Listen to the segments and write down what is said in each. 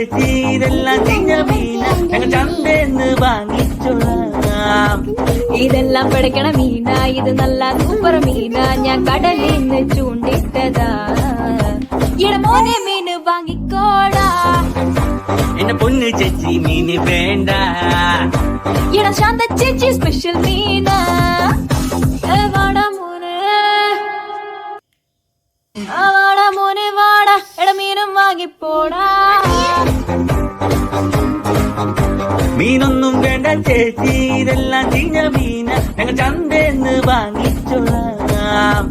ചേച്ചി ഇതെല്ലാം ചിഞ്ഞ മീന ഞങ്ങൾ ചന്തേന്ന് വാങ്ങിച്ചോളാം. ഇതെല്ലാം പിടയ്ക്കണ മീന, ഇത് നല്ല സൂപ്പർ മീന, ഞാൻ കടലിൽ നിന്ന് ചൂണ്ടിട്ടതാ. മോനെ മീന് വാങ്ങിക്കോടാ. എന്റെ പൊന്ന് ചേച്ചി മീന് വേണ്ട. ശാന്ത ചേച്ചി സ്പെഷ്യൽ മീന. വാടാ മോനെ, വാടാ മോനെ വാടാ, മീനും വാങ്ങിപ്പോടാ. മീനൊന്നും വേണ്ട ചേച്ചി ഇതെല്ലാം ചിഞ്ഞ മീന ഞങ്ങൾ ചന്തേന്ന് വാങ്ങിച്ചോളാം.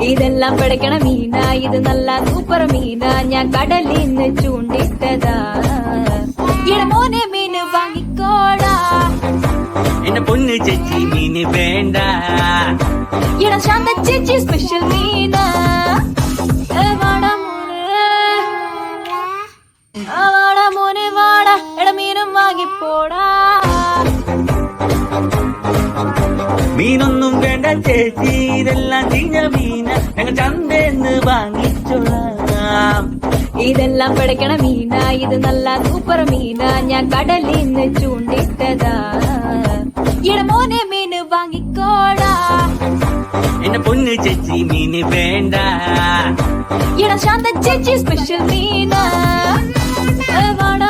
ഇതെല്ലാം പിടയ്ക്കണ മീന, ഇത് നല്ല സൂപ്പർ മീന, ഞാൻ കടലിൽ നിന്ന് ചൂണ്ടിട്ടതാ. മോനെ മീന് വാങ്ങിക്കോടാ. എന്റെ പൊന്ന് ചേച്ചി മീന് വേണ്ട. ശാന്ത ചേച്ചി സ്പെഷ്യൽ മീന. വാടാ മോനെ, വാടാ മോനെ വാടാ, മീനും വാങ്ങിപ്പോടാ. മീനൊന്നും വേണ്ട ചേച്ചി ഇതെല്ലാം ചിഞ്ഞ മീന ഞങ്ങൾ ചന്തേന്ന് വാങ്ങിച്ചോളാം. ഇതെല്ലാം പിടയ്ക്കണ മീന, ഇത് നല്ല സൂപ്പർ മീന, ഞാൻ കടലിൽ നിന്ന് ചൂണ്ടിട്ടതാ. മോനെ മീന് വാങ്ങിക്കോടാ. എന്റെ പൊന്ന് ചേച്ചി മീന് വേണ്ട. ശാന്ത ചേച്ചി സ്പെഷ്യൽ മീന. വാടാ